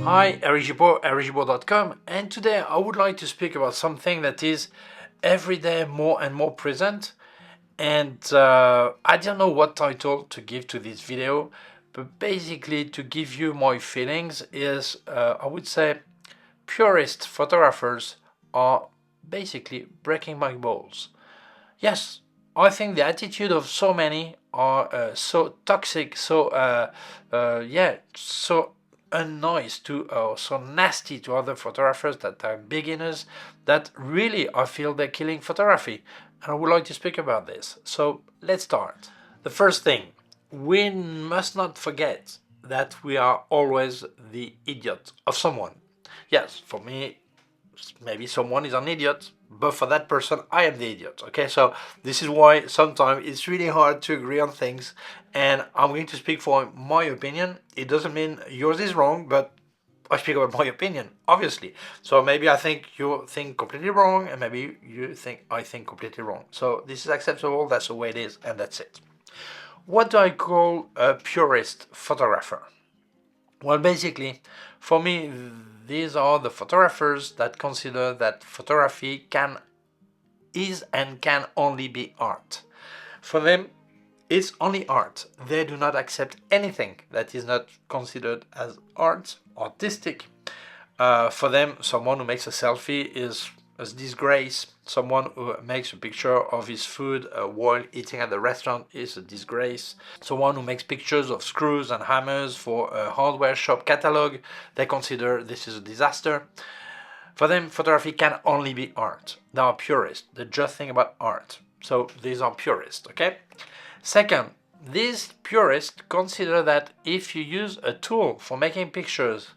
Hi, Gibaud, Gibaud.com, and today I would like to speak about something that is every day more and more present. And I don't know what title to give to this video, but basically to give you my feelings is, I would say, purist photographers are basically breaking my balls. Yes, I think the attitude of so many are so toxic, so so unnice to, so nasty to other photographers that are beginners, that really I feel they're killing photography. And I would like to speak about this. So let's start. The first thing, we must not forget that we are always the idiot of someone. Yes, for me, maybe someone is an idiot, but for that person, I am the idiot. Okay, so this is why sometimes it's really hard to agree on things, and I'm going to speak for my opinion. It doesn't mean yours is wrong, but I speak about my opinion, obviously. So maybe I think you think completely wrong, and maybe you think I think completely wrong. So this is acceptable, that's the way it is, and that's it. What do I call a purist photographer? Well, basically, for me, these are the photographers that consider that photography is and can only be art. For them, it's only art. They do not accept anything that is not considered as art, artistic. For them, someone who makes a selfie is a disgrace. Someone who makes a picture of his food while eating at the restaurant is a disgrace. Someone who makes pictures of screws and hammers for a hardware shop catalog, they consider this is a disaster. For them, photography can only be art. They are purists. They just think about art. So these are purists, okay? Second, these purists consider that if you use a tool for making pictures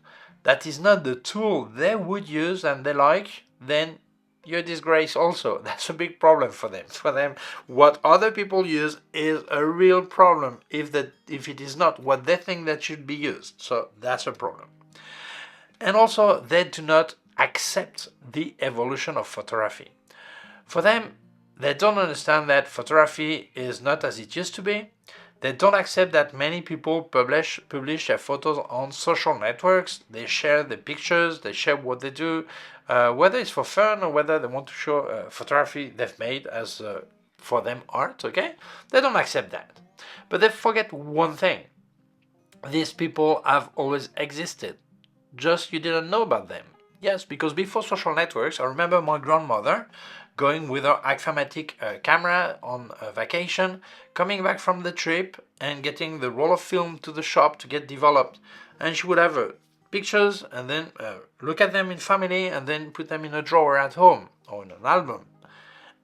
that is not the tool they would use and they like, then you're a disgrace also. That's a big problem for them. For them, what other people use is a real problem if it is not what they think that should be used. So that's a problem. And also, they do not accept the evolution of photography. For them, they don't understand that photography is not as it used to be. They don't accept that many people publish their photos on social networks. They share the pictures, they share what they do, whether it's for fun or whether they want to show photography they've made as, for them, art, okay? They don't accept that. But they forget one thing. These people have always existed. Just you didn't know about them. Yes, because before social networks, I remember my grandmother going with her Agfamatic camera on a vacation, coming back from the trip and getting the roll of film to the shop to get developed. And she would have pictures and then look at them in family and then put them in a drawer at home or in an album.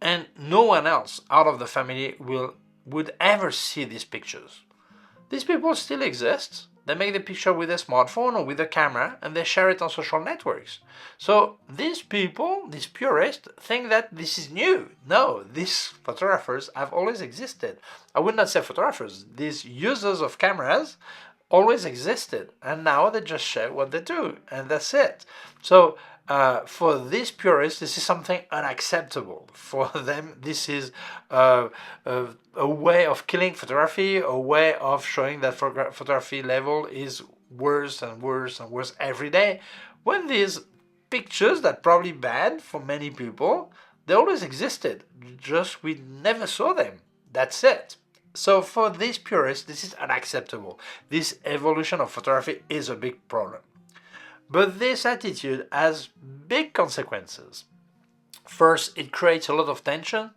And no one else out of the family would ever see these pictures. These people still exist. They make the picture with a smartphone or with a camera and they share it on social networks. So these people, these purists, think that this is new. No, these photographers have always existed. I would not say photographers, these users of cameras always existed and now they just share what they do and that's it. So for these purists, this is something unacceptable. For them, this is a way of killing photography, a way of showing that photography level is worse and worse and worse every day. When these pictures that probably bad for many people, they always existed, just we never saw them. That's it. So for these purists, this is unacceptable. This evolution of photography is a big problem. But this attitude has big consequences. First, it creates a lot of tension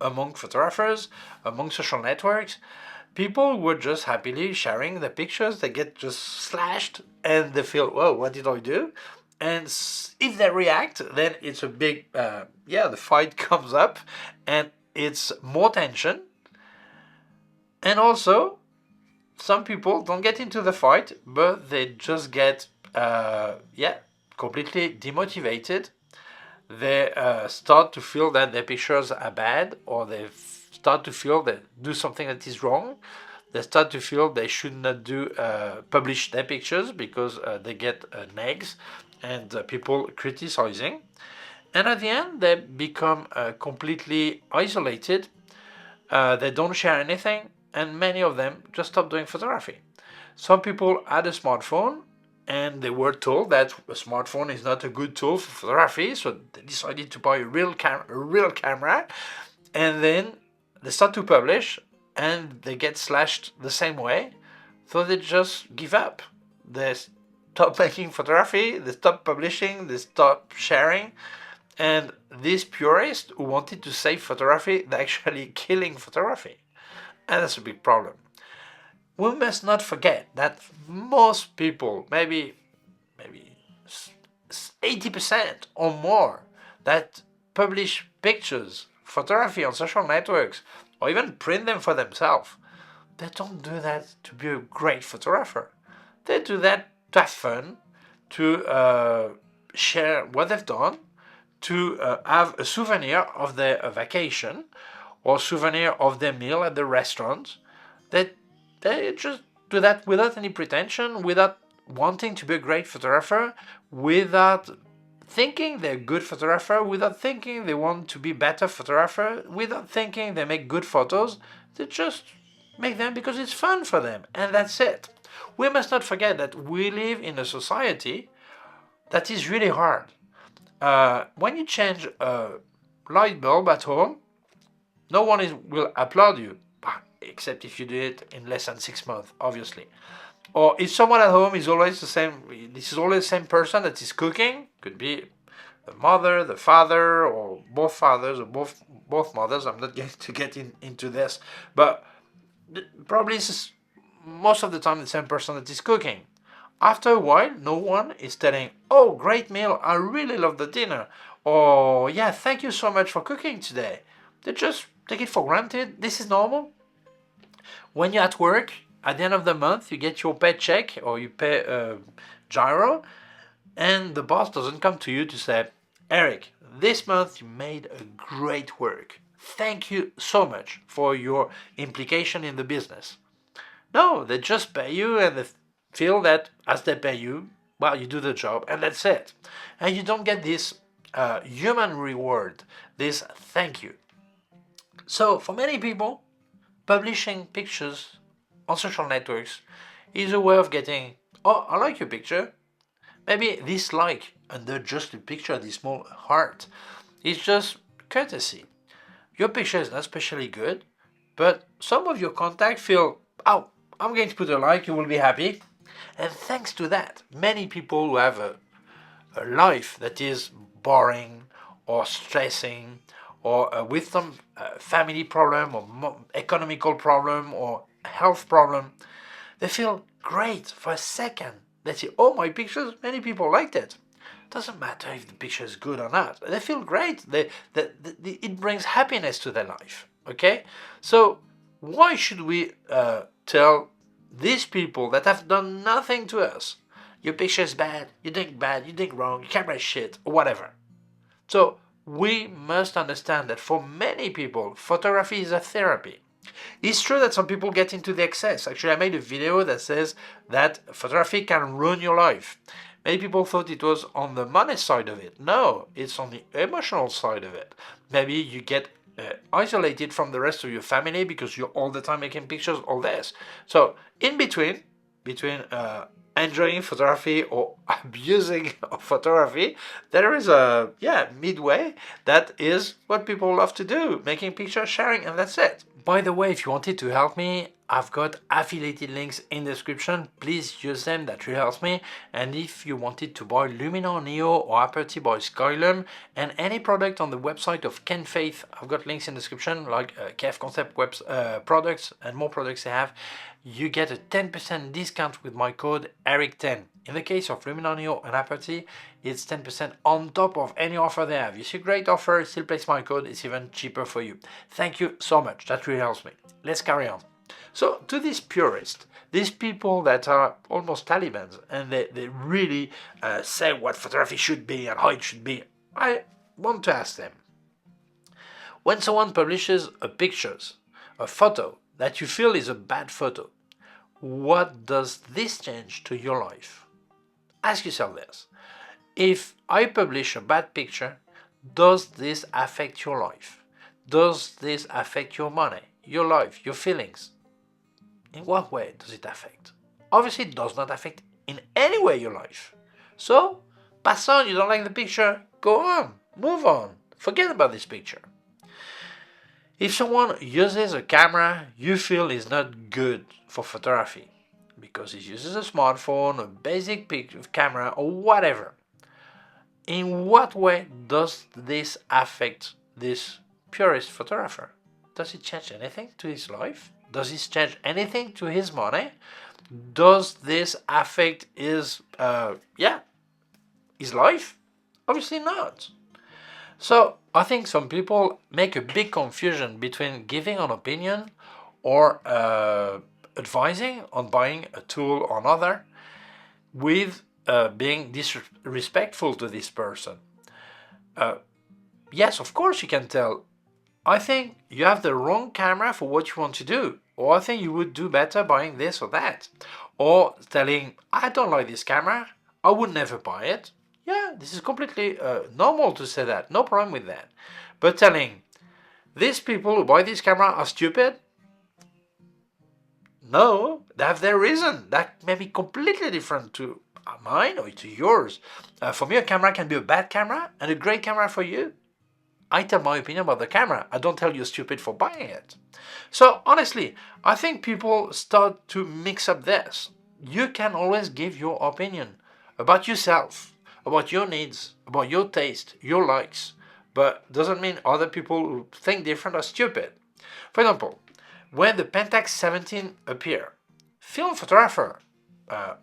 among photographers, among social networks. People were just happily sharing the pictures, they get just slashed and they feel, whoa, what did I do? And if they react, then it's a big, the fight comes up and it's more tension. And also, some people don't get into the fight, but they just get completely demotivated. They start to feel that their pictures are bad, or they start to feel they do something that is wrong. They start to feel they should not publish their pictures because they get nags and people criticizing. And at the end, they become completely isolated. They don't share anything, and many of them just stop doing photography. Some people had a smartphone and they were told that a smartphone is not a good tool for photography, so they decided to buy a real camera, and then they start to publish, and they get slashed the same way, so they just give up. They stop making photography, they stop publishing, they stop sharing, and these purists who wanted to save photography, they're actually killing photography, and that's a big problem. We must not forget that most people, maybe 80% or more, that publish pictures, photography on social networks, or even print them for themselves, they don't do that to be a great photographer. They do that to have fun, to share what they've done, to have a souvenir of their vacation, or souvenir of their meal at the restaurant. They just do that without any pretension, without wanting to be a great photographer, without thinking they're a good photographer, without thinking they want to be better photographer, without thinking they make good photos. They just make them because it's fun for them, and that's it. We must not forget that we live in a society that is really hard. When you change a light bulb at home, no one will applaud you, except if you do it in less than 6 months, obviously. Or if someone at home is always the same, this is always the same person that is cooking, could be the mother, the father, or both fathers, or both mothers. I'm not going to get into this, but probably it's most of the time the same person that is cooking. After a while, no one is telling, "Oh, great meal, I really love the dinner," or "Yeah, thank you so much for cooking today." They just take it for granted. This is normal. When you're at work, at the end of the month, you get your paycheck or you pay a gyro, and the boss doesn't come to you to say, "Eric, this month you made a great work. Thank you so much for your implication in the business." No, they just pay you, and they feel that as they pay you, well, you do the job, and that's it. And you don't get this human reward, this thank you. So for many people, publishing pictures on social networks is a way of getting, "Oh, I like your picture." Maybe this like under just a picture, this small heart, is just courtesy. Your picture is not especially good, but some of your contacts feel, "Oh, I'm going to put a like, you will be happy." And thanks to that, many people who have a life that is boring or stressing, or with some family problem or economical problem or health problem, they feel great for a second. They say, "Oh, my pictures, many people liked it." Doesn't matter if the picture is good or not. They feel great. It brings happiness to their life. Okay? So why should we tell these people that have done nothing to us, "Your picture is bad, you think wrong, your camera is shit," or whatever? So we must understand that for many people, photography is a therapy. It's true that some people get into the excess. Actually, I made a video that says that photography can ruin your life. Many people thought it was on the money side of it. No, it's on the emotional side of it. Maybe you get isolated from the rest of your family because you're all the time making pictures, all this. So in between enjoying photography or abusing of photography, there is a midway that is what people love to do, making pictures, sharing, and that's it. By the way, if you wanted to help me, I've got affiliated links in the description. Please use them, that really helps me. And if you wanted to buy Luminar Neo or Aperture by Skylum and any product on the website of Ken Faith, I've got links in the description, like K&F Concept products and more products they have. You get a 10% discount with my code ERIC10. In the case of Luminar Neo and Aperture, it's 10% on top of any offer they have. You see, great offer, still place my code, it's even cheaper for you. Thank you so much, that really helps me. Let's carry on. So to these purists, these people that are almost Talibans, and they really say what photography should be and how it should be, I want to ask them, when someone publishes a photo that you feel is a bad photo, what does this change to your life? Ask yourself this. If I publish a bad picture, does this affect your life? Does this affect your money, your life, your feelings? In what way does it affect? Obviously, it does not affect in any way your life. So, pass on, you don't like the picture, go on, move on, forget about this picture. If someone uses a camera you feel is not good for photography, because he uses a smartphone, a basic camera, or whatever, in what way does this affect this purist photographer? Does it change anything to his life? Does it change anything to his money? Does this affect his his life? Obviously not. So I think some people make a big confusion between giving an opinion or advising on buying a tool or another with being disrespectful to this person. Yes, of course you can tell, I think you have the wrong camera for what you want to do, or I think you would do better buying this or that. Or telling, I don't like this camera, I would never buy it. Yeah, this is completely normal to say that, no problem with that. But telling, these people who buy this camera are stupid? No, they have their reason. That may be completely different to mine or to yours. For me, a camera can be a bad camera and a great camera for you. I tell my opinion about the camera. I don't tell you stupid for buying it. So honestly, I think people start to mix up this. You can always give your opinion about yourself, about your needs, about your taste, your likes, but doesn't mean other people who think different are stupid. For example, when the Pentax 17 appeared, film photographer,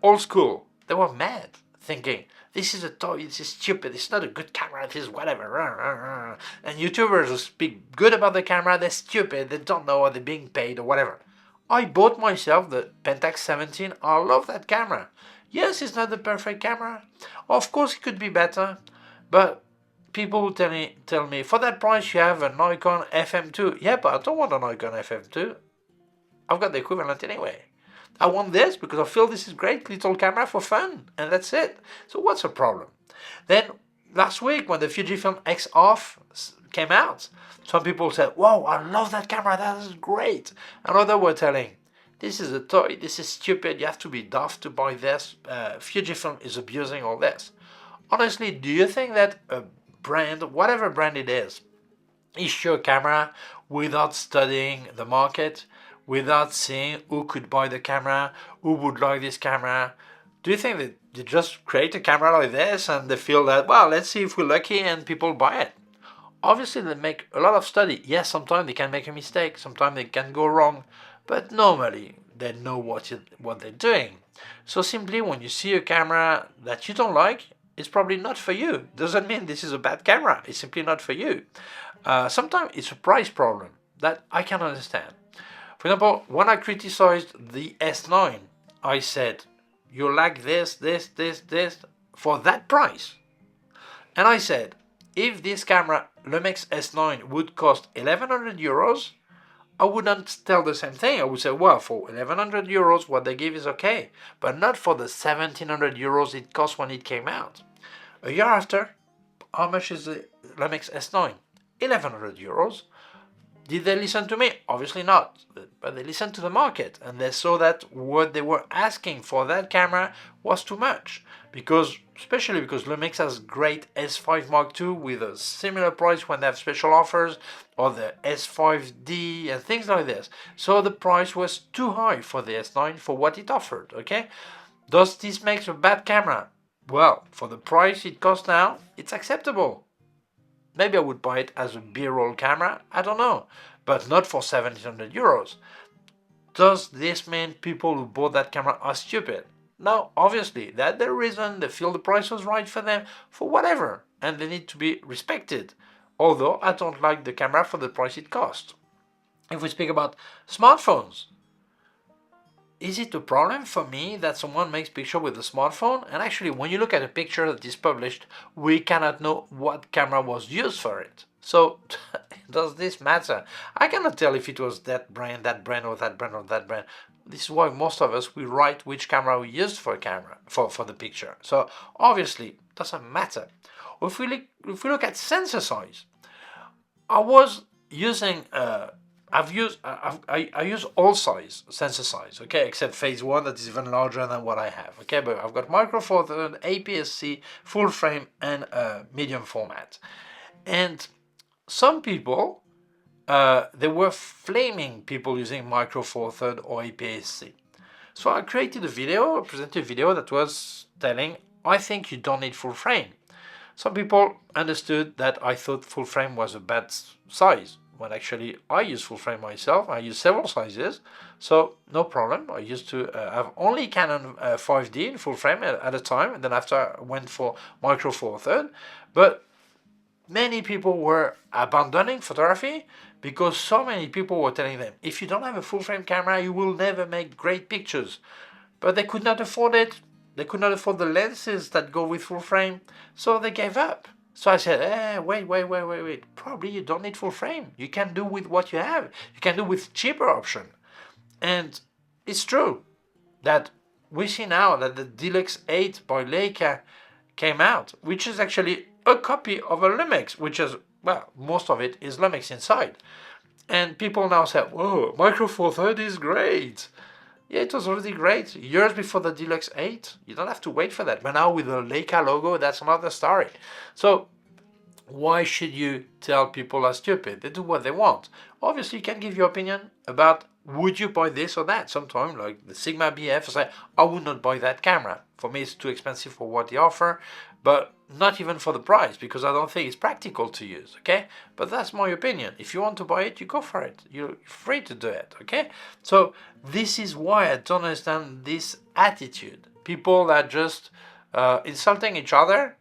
old school, they were mad, thinking, this is a toy, this is stupid, it's not a good camera, this is whatever. And YouTubers who speak good about the camera, they're stupid, they don't know, or they're being paid or whatever. I bought myself the Pentax 17, I love that camera. Yes, it's not the perfect camera. Of course it could be better, but people tell me, for that price you have a Nikon FM2. Yeah, but I don't want a Nikon FM2. I've got the equivalent anyway. I want this because I feel this is great little camera for fun, and that's it. So what's the problem? Then last week when the Fujifilm X-Off came out, some people said, wow, I love that camera, that is great. And others were telling, this is a toy, this is stupid, you have to be daft to buy this, Fujifilm is abusing all this. Honestly, do you think that a brand, whatever brand it is issue a camera without studying the market, without seeing who could buy the camera, who would like this camera? Do you think that they just create a camera like this and they feel that, well, let's see if we're lucky and people buy it? Obviously they make a lot of study. Yes, sometimes they can make a mistake, sometimes they can go wrong, but normally they know what they're doing. So simply when you see a camera that you don't like, it's probably not for you. Doesn't mean this is a bad camera, it's simply not for you. Sometimes it's a price problem that I can understand. For example, when I criticized the S9, I said, you lack this, for that price. And I said, if this camera, Lumix S9, would cost 1100 euros, I wouldn't tell the same thing. I would say, well, for 1100 euros, what they give is okay, but not for the 1700 euros it cost when it came out. A year after, how much is the Lumix S9? 1100 euros. Did they listen to me? Obviously not, but they listened to the market and they saw that what they were asking for that camera was too much, especially because Lumix has great S5 Mark II with a similar price when they have special offers, or the S5D and things like this. So the price was too high for the S9 for what it offered, okay? Does this make a bad camera? Well, for the price it costs now, it's acceptable. Maybe I would buy it as a B-roll camera, I don't know, but not for 1700 euros. Does this mean people who bought that camera are stupid? No, obviously, that's the reason they feel the price was right for them, for whatever, and they need to be respected. Although I don't like the camera for the price it cost. If we speak about smartphones, is it a problem for me that someone makes picture with a smartphone? And actually, when you look at a picture that is published, we cannot know what camera was used for it. So, does this matter? I cannot tell if it was that brand, or that brand, or that brand. This is why most of us, we write which camera we used for the picture. So, obviously, it doesn't matter. If we look at sensor size, I was using a I use all size sensor size, okay, except phase 1 that is even larger than what I have, okay. But I've got micro four third, APS-C, full frame, and medium format. And some people, they were flaming people using micro four third or APS-C. So I created a video, presented a video that was telling, I think you don't need full frame. Some people understood that I thought full frame was a bad size, when actually I use full frame myself. I use several sizes, so no problem. I used to have only Canon 5D in full frame at a time, and then after I went for micro four third. But many people were abandoning photography because so many people were telling them, if you don't have a full frame camera, you will never make great pictures. But they could not afford it. They could not afford the lenses that go with full frame, so they gave up. So I said, wait. Probably you don't need full frame. You can do with what you have. You can do with cheaper option. And it's true that we see now that the Deluxe 8 by Leica came out, which is actually a copy of a Lumix, which is, well, most of it is Lumix inside. And people now say, whoa, Micro Four Third is great. Yeah, it was already great years before the Deluxe 8. You don't have to wait for that. But now with the Leica logo, that's another story. So why should you tell people are stupid? They do what they want. Obviously, you can give your opinion about would you buy this or that. Sometimes, like the Sigma BF, say, I would not buy that camera. For me, it's too expensive for what they offer, but not even for the price, because I don't think it's practical to use, okay? But that's my opinion. If you want to buy it, you go for it. You're free to do it, okay? So this is why I don't understand this attitude. People that just insulting each other,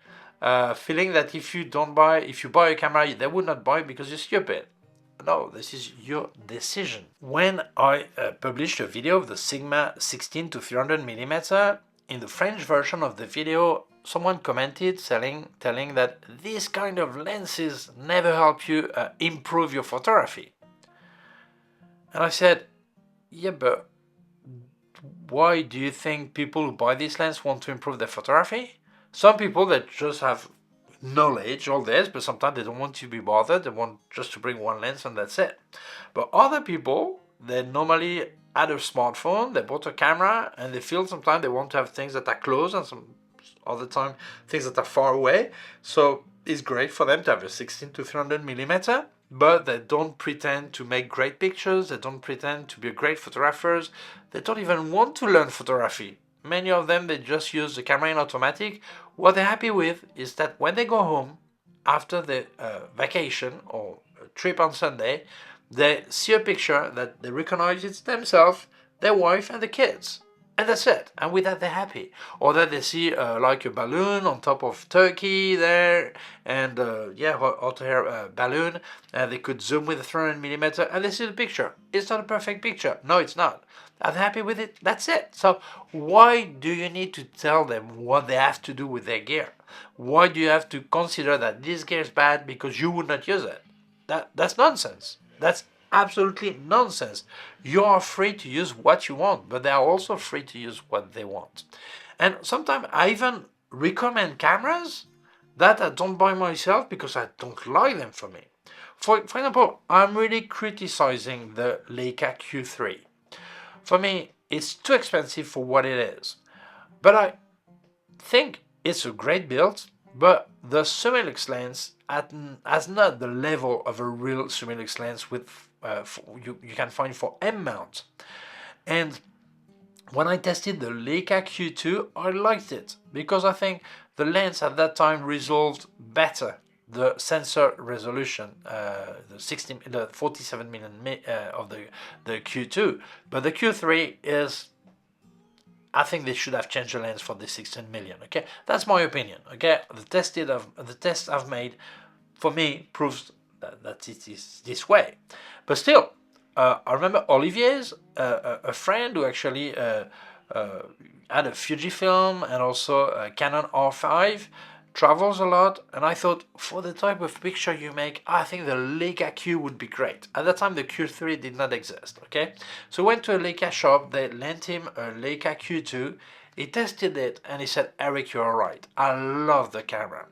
feeling that if you buy a camera, they would not buy it because you're stupid. No, this is your decision. When I published a video of the Sigma 16 to 300mm, in the French version of the video, someone commented telling that this kind of lenses never help you improve your photography. And I said, yeah, but why do you think people who buy this lens want to improve their photography? Some people that just have knowledge, all this, but sometimes they don't want to be bothered. They want just to bring one lens and that's it. But other people, they normally had a smartphone, they bought a camera, and they feel sometimes they want to have things that are close and some other time things that are far away. So it's great for them to have a 16 to 300mm, but they don't pretend to make great pictures. They don't pretend to be great photographers. They don't even want to learn photography. Many of them, they just use the camera in automatic. What they're happy with is that when they go home after the vacation or a trip on Sunday, they see a picture that they recognize it's themselves, their wife, and the kids. And that's it. And with that, they're happy. Or that they see like a balloon on top of Turkey there, and hot air balloon, and they could zoom with a 300mm, and they see the picture. It's not a perfect picture. No, it's not. I'm happy with it. That's it. So why do you need to tell them what they have to do with their gear? Why do you have to consider that this gear is bad because you would not use it? That's nonsense. That's absolutely nonsense. You are free to use what you want, but they are also free to use what they want. And sometimes I even recommend cameras that I don't buy myself because I don't like them for me. For example, I'm really criticizing the Leica Q3. For me, it's too expensive for what it is. But I think it's a great build, but the Summilux lens has not the level of a real Summilux lens with you can find for M mount. And when I tested the Leica Q2, I liked it because I think the lens at that time resolved better the sensor resolution, the 47mm of the Q2, but the Q3 is, I think they should have changed the lens for the 16mm. Okay, that's my opinion. Okay, the test I've made, for me, proves that it is this way. But still, I remember Olivier's a friend who actually had a Fujifilm and also a Canon R5. Travels a lot, and I thought for the type of picture you make, I think the Leica Q would be great. At that time the Q3 did not exist, okay? So went to a Leica shop, they lent him a Leica Q2, he tested it and he said, Eric, you're right, I love the camera.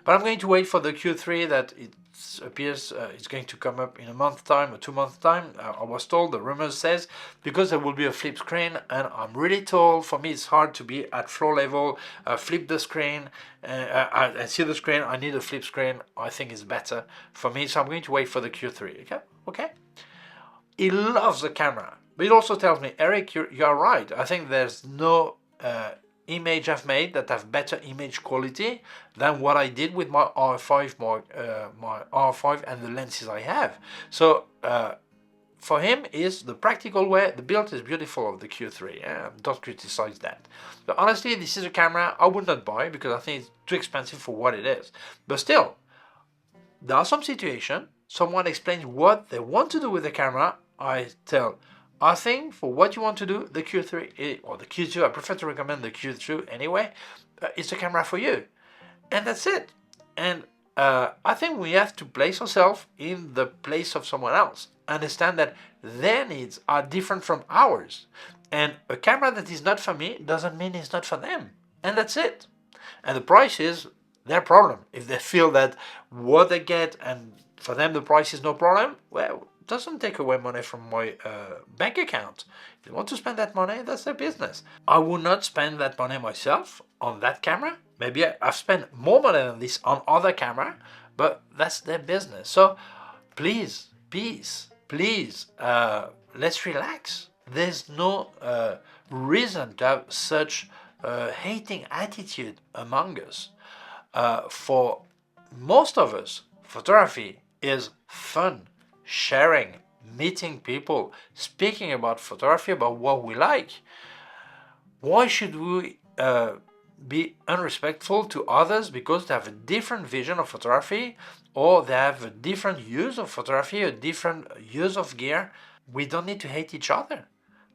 But I'm going to wait for the Q3 that it appears it's going to come up in a month's time or 2 months' time. I was told, the rumor says, because there will be a flip screen, and I'm really told, for me it's hard to be at floor level, flip the screen, I see the screen, I need a flip screen. I think it's better for me, so I'm going to wait for the Q3, okay? He loves the camera, but it also tells me, Eric, you're right. I think there's no image I've made that have better image quality than what I did with my R5, my R5 and the lenses I have. So for him is the practical way. The build is beautiful of the Q3. Don't criticize that. But honestly, this is a camera I would not buy because I think it's too expensive for what it is. But still, there are some situations, someone explains what they want to do with the camera. I think for what you want to do, the Q3 or the Q2, I prefer to recommend the Q2 anyway, it's a camera for you. And that's it. And I think we have to place ourselves in the place of someone else. Understand that their needs are different from ours. And a camera that is not for me doesn't mean it's not for them. And that's it. And the price is their problem. If they feel that what they get and for them the price is no problem, well, it doesn't take away money from my bank account. If they want to spend that money, that's their business. I will not spend that money myself on that camera. Maybe I've spent more money than this on other camera, but that's their business. So please, let's relax. There's no reason to have such hating attitude among us. For most of us, photography is fun, sharing, meeting people, speaking about photography, about what we like. Why should we be unrespectful to others because they have a different vision of photography, or they have a different use of photography, a different use of gear? We don't need to hate each other.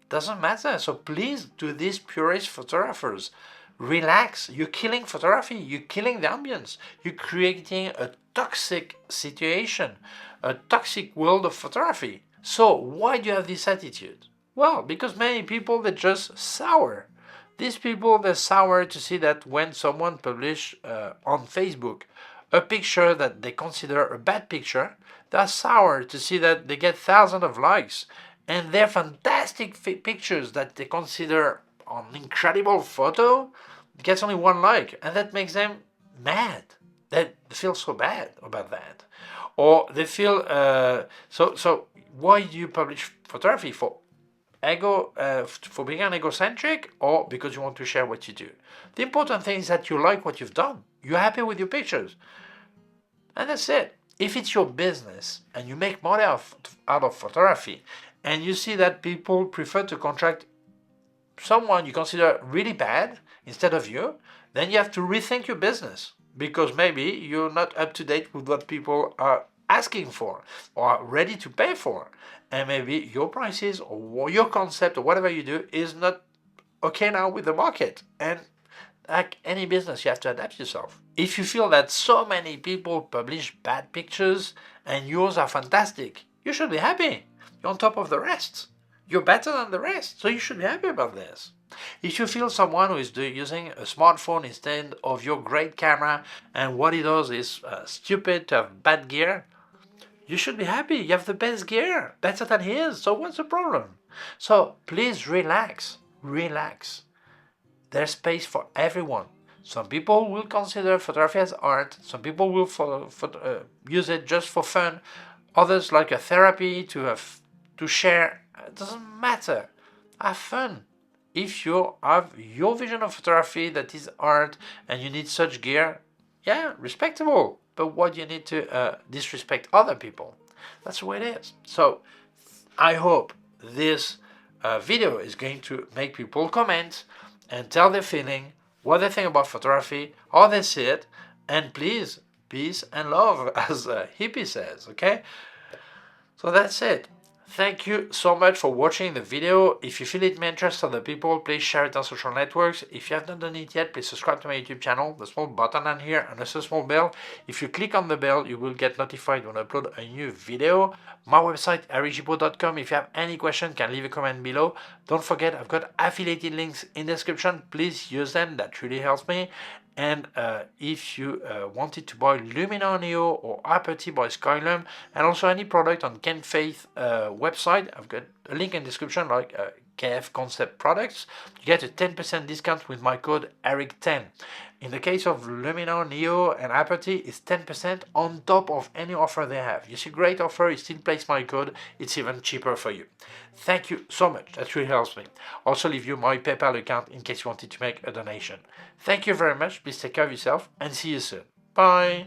Doesn't matter. So please, to these purist photographers, relax. You're killing photography. You're killing the ambience. You're creating a toxic situation, a toxic world of photography. So why do you have this attitude? Well, because many people, they're just sour. These people, they're sour to see that when someone publish on Facebook a picture that they consider a bad picture, they're sour to see that they get thousands of likes. And their fantastic pictures that they consider an incredible photo gets only 1 like, and that makes them mad. They feel so bad about that, or they feel so. Why do you publish photography for being an egocentric, or because you want to share what you do? The important thing is that you like what you've done. You're happy with your pictures, and that's it. If it's your business and you make money out of photography, and you see that people prefer to contract someone you consider really bad instead of you, then you have to rethink your business, because maybe you're not up to date with what people are asking for or are ready to pay for. And maybe your prices or your concept or whatever you do is not okay now with the market. And like any business, you have to adapt yourself. If you feel that so many people publish bad pictures and yours are fantastic, you should be happy. You're on top of the rest. You're better than the rest, so you should be happy about this. If you feel someone who is using a smartphone instead of your great camera, and what he does is stupid to have bad gear, you should be happy. You have the best gear, better than his, so what's the problem? So please relax. There's space for everyone. Some people will consider photography as art. Some people will use it just for fun. Others like a therapy to share. It doesn't matter. Have fun. If you have your vision of photography that is art and you need such gear, yeah, respectable. But why do you need to disrespect other people? That's the way it is. So I hope this video is going to make people comment and tell their feeling, what they think about photography, how they see it, and please, peace and love, as Hippie says, okay? So that's it. Thank you so much for watching the video. If you feel it may interest other people, please share it on social networks. If you have not done it yet, please subscribe to my YouTube channel. The small button on here and also a small bell. If you click on the bell, you will get notified when I upload a new video. My website, ericgibaud.com. If you have any question, can leave a comment below. Don't forget, I've got affiliated links in the description. Please use them. That really helps me. And if you wanted to buy Luminar Neo or Aperty by Skylum, and also any product on Ken Faith website, I've got a link in the description, like K&F Concept products, you get a 10% discount with my code ERIC10. In the case of Luminar Neo and Aperty, it's 10% on top of any offer they have. You see, great offer, you still place my code, it's even cheaper for you. Thank you so much, that really helps me. Also leave you my PayPal account in case you wanted to make a donation. Thank you very much, please take care of yourself, and see you soon. Bye!